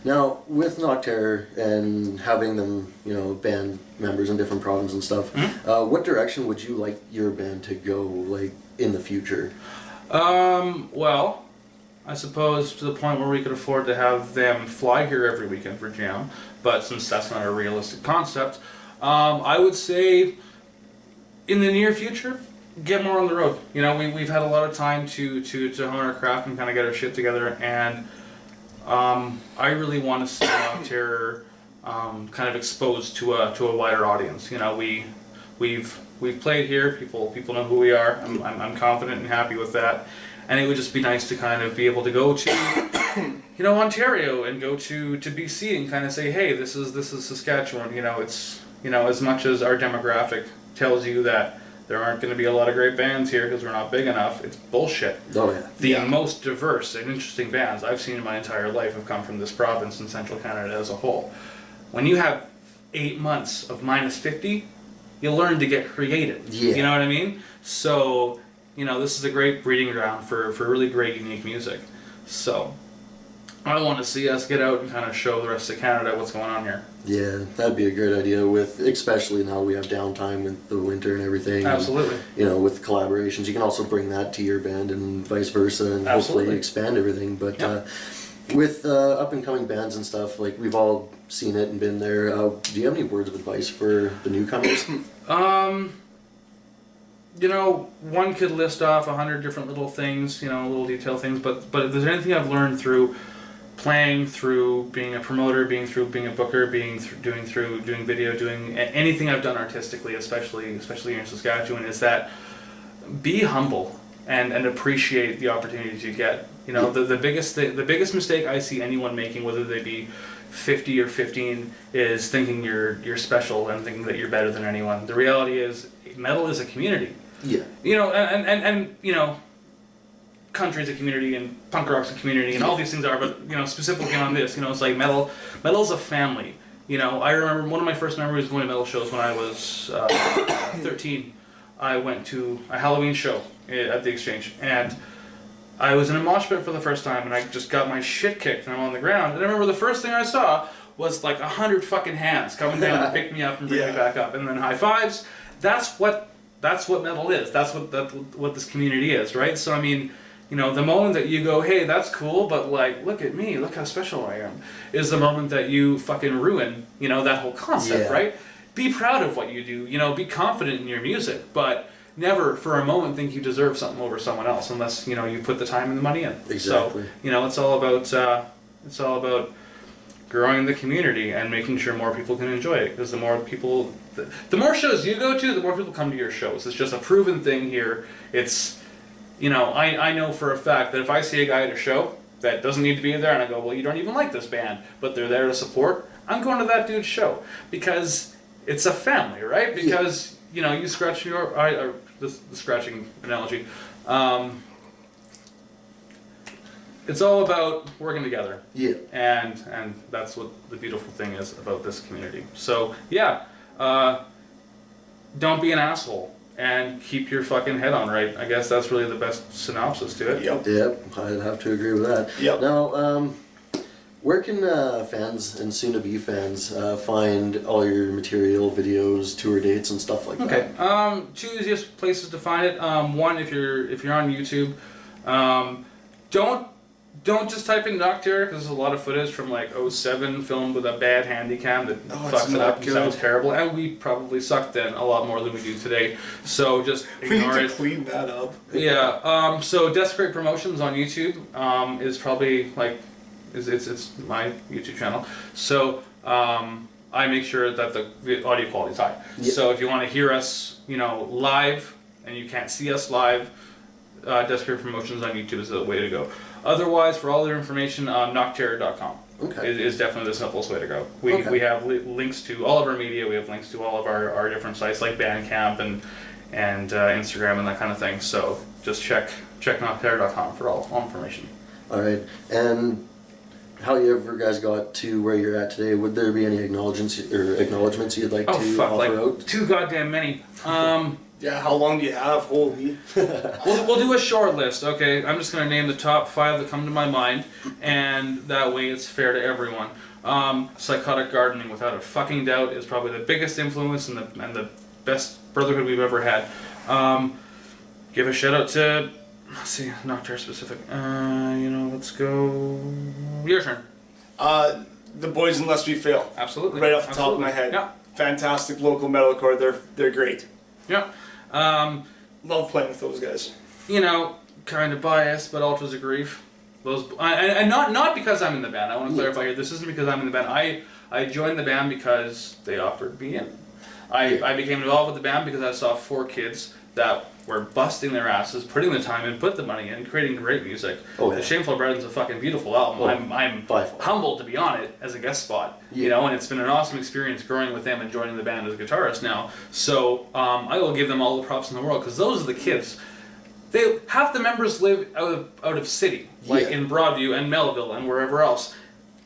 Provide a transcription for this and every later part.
Now, with Nachtterror and having them, you know, band members in different provinces and stuff, what direction would you like your band to go, like, in the future? Well, I suppose to the point where we could afford to have them fly here every weekend for jam, but since that's not a realistic concept, I would say in the near future, get more on the road. You know, we've had a lot of time to hone our craft and kind of get our shit together, and I really want to see Nachtterror kind of exposed to a wider audience. You know, we've played here. People know who we are. I'm confident and happy with that. And it would just be nice to kind of be able to go to, you know, Ontario and go to BC and kind of say, hey, this is Saskatchewan. You know, it's, you know, as much as our demographic tells you that there aren't going to be a lot of great bands here because we're not big enough, it's bullshit. Oh yeah. The most diverse and interesting bands I've seen in my entire life have come from this province and central Canada as a whole. When you have 8 months of -50, you learn to get creative. Yeah. You know what I mean? So, you know, this is a great breeding ground for really great, unique music. So, I want to see us get out and kind of show the rest of Canada what's going on here. Yeah, that'd be a great idea, with especially now we have downtime with the winter and everything. Absolutely. And, you know, with collaborations, you can also bring that to your band and vice versa, and hopefully expand everything. But with up and coming bands and stuff, like we've all seen it and been there. Do you have any words of advice for the newcomers? You know, one could list off 100 different little things, you know, little detail things, but if there's anything I've learned through playing, through being a promoter, being a booker, doing video, doing anything I've done artistically, especially here in Saskatchewan, is that be humble and appreciate the opportunities you get. You know, the biggest mistake I see anyone making, whether they be 50 or 15, is thinking you're special and thinking that you're better than anyone. The reality is, metal is a community. Yeah. You know, and you know, country's a community and punk rock's a community and all these things are, but, you know, specifically on this, you know, it's like metal's a family. You know, I remember one of my first memories of going to metal shows when I was 13. I went to a Halloween show at the Exchange, and I was in a mosh pit for the first time, and I just got my shit kicked, and I'm on the ground. And I remember the first thing I saw was like 100 fucking hands coming down to pick me up and bring me back up, and then high fives. That's what metal is. That's what this community is, right? So I mean, you know, the moment that you go, hey, that's cool, but like, look at me, look how special I am, is the moment that you fucking ruin, you know, that whole concept, right? Be proud of what you do, you know, be confident in your music, but never for a moment think you deserve something over someone else unless, you know, you put the time and the money in. Exactly. So, you know, it's all about growing the community and making sure more people can enjoy it, because the more shows you go to, the more people come to your shows. It's just a proven thing here. It's, you know, I know for a fact that if I see a guy at a show that doesn't need to be there and I go, well, you don't even like this band, but they're there to support, I'm going to that dude's show, because it's a family, right? Because, you know, you scratch the scratching analogy, it's all about working together. Yeah. And that's what the beautiful thing is about this community. So, yeah, don't be an asshole and keep your fucking head on right. I guess that's really the best synopsis to it. Yep, I'd have to agree with that. Yep. Now, where can fans and soon-to-be fans find all your material, videos, tour dates, and stuff like that? Okay. Two easiest places to find it. One, if you're on YouTube, don't just type in Nachtterror, because there's a lot of footage from like 07 filmed with a bad handycam that fucks it up and sounds terrible, and we probably sucked then a lot more than we do today. So just ignore it. We need to clean that up. Yeah. So Desperate Promotions on YouTube is probably like it's my YouTube channel. So I make sure that the audio quality is high. Yep. So if you want to hear us, you know, live, and you can't see us live, Desperate Promotions on YouTube is the way to go. Otherwise, for all their information, nachtterror.com is definitely the simplest way to go. We have links to all of our media. We have links to all of our different sites like Bandcamp and Instagram and that kind of thing. So just check nachtterror.com for all information. All right. And how you ever guys got to where you're at today? Would there be any acknowledgements you'd like to offer out? Too goddamn many. Yeah, how long do you have? Holy. We'll do a short list, okay? I'm just gonna name the top 5 that come to my mind, and that way it's fair to everyone. Psychotic Gardening, without a fucking doubt, is probably the biggest influence and the best brotherhood we've ever had. Give a shout out to, let's see, Nachtterror specific. Let's go. Your turn. The Boys in Lest We Fail. Absolutely. Right off the top of my head. Yeah. Fantastic local metalcore. They're great. Yeah. Love playing with those guys. Kind of biased, but Ultras of Grief. And not because I'm in the band. I want to clarify here. This isn't because I'm in the band. I joined the band because they offered me in. I became involved with the band because I saw 4 kids that were busting their asses, putting the time in, put the money in, creating great music. Oh, yeah. The Shameful Brethren is a fucking beautiful album. I'm humbled to be on it as a guest spot. And it's been an awesome experience growing with them and joining the band as a guitarist now. So I will give them all the props in the world, because those are the kids. Half the members live out of city, like in Broadview and Melville and wherever else.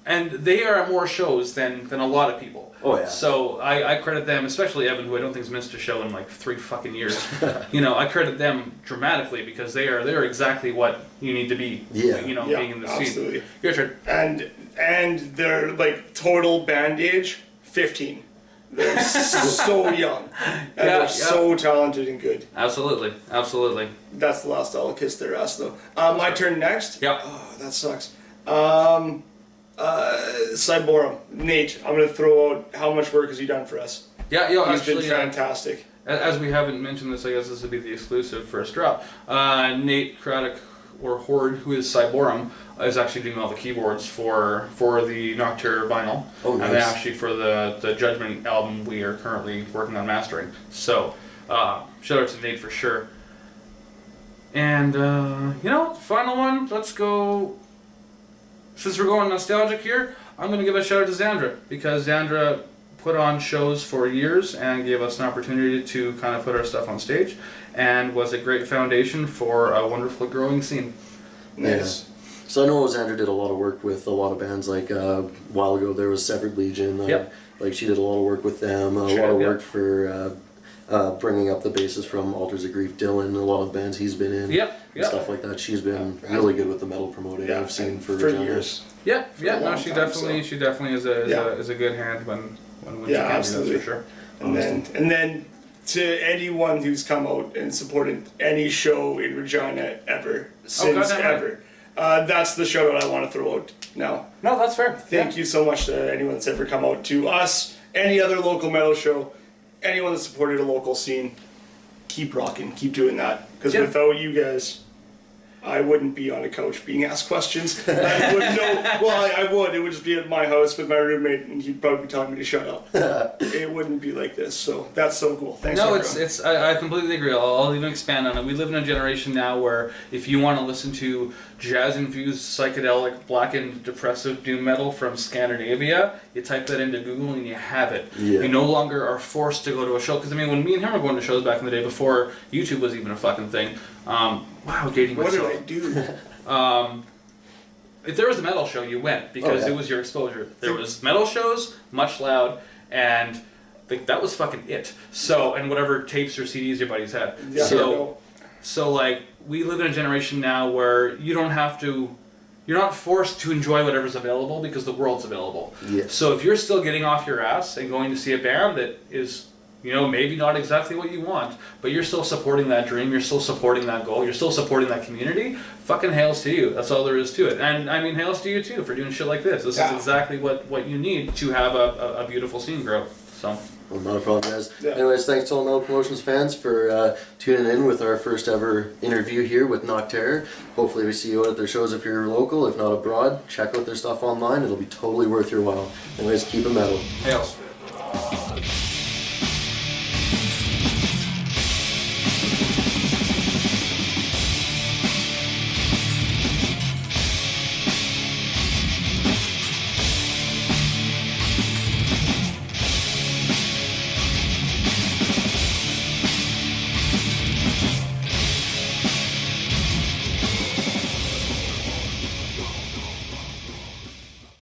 And they are at more shows than a lot of people. Oh, yeah. So I credit them, especially Evan, who I don't think has missed a show in like 3 fucking years. I credit them dramatically, because they're exactly what you need to be. Being in the scene. Absolutely. Your turn. And they're like total band age 15. They're so young. And they're so talented and good. Absolutely. That's the last I'll kiss their ass though. My turn next? Yep. Oh, that sucks. Cyborum. Nate, I'm going to throw out how much work has he done for us. He's been fantastic. As we haven't mentioned this, I guess this would be the exclusive first drop. Nate Craddock, or Horde, who is Cyborum, is actually doing all the keyboards for the Nachtterror vinyl. Oh, nice. And then actually for the Judgment album we are currently working on mastering. So, shout out to Nate for sure. And, final one, let's go. Since we're going nostalgic here, I'm going to give a shout out to Xandra, because Xandra put on shows for years and gave us an opportunity to kind of put our stuff on stage, and was a great foundation for a wonderfully growing scene. Nice. Yeah. So I know Xandra did a lot of work with a lot of bands, like a while ago there was Severed Legion. Like she did a lot of work with them, a lot of work for bringing up the bassist from Altars of Grief, Dylan, a lot of bands he's been in, and stuff like that. She's been really good with the metal promoting. I've seen for years. She definitely is a good hand when she can, absolutely. That's for sure. And then to anyone who's come out and supported any show in Regina ever, since ever. That's the shout out I want to throw out now. No, that's fair. Thank you so much to anyone that's ever come out to us, any other local metal show, anyone that supported a local scene. Keep rocking, keep doing that. Because without you guys, I wouldn't be on a couch being asked questions. I wouldn't know. Well, I would. It would just be at my house with my roommate, and he'd probably be telling me to shut up. It wouldn't be like this. So that's so cool. Thanks. No, everyone. I completely agree. I'll even expand on it. We live in a generation now where if you want to listen to jazz-infused, psychedelic, blackened, depressive doom metal from Scandinavia, you type that into Google and you have it. You no longer are forced to go to a show. Because when me and him were going to shows back in the day before YouTube was even a fucking thing. Wow, dating myself. What did I do? If there was a metal show, you went, because it was your exposure. There was metal shows, Much Loud, and that was fucking it. So, and whatever tapes or CDs your buddies had. So like, we live in a generation now where you're not forced to enjoy whatever's available, because the world's available. So if you're still getting off your ass and going to see a band that is, maybe not exactly what you want, but you're still supporting that dream, you're still supporting that goal, you're still supporting that community, fucking hails to you. That's all there is to it. And hails to you too for doing shit like this. This is exactly what you need to have a beautiful scene grow. So. Well, not a problem, guys. Anyways, thanks to all Metal Promotions fans for tuning in with our first ever interview here with Nachtterror. Hopefully we see you out at their shows if you're local. If not abroad, check out their stuff online. It'll be totally worth your while. Anyways, keep it metal. Hails.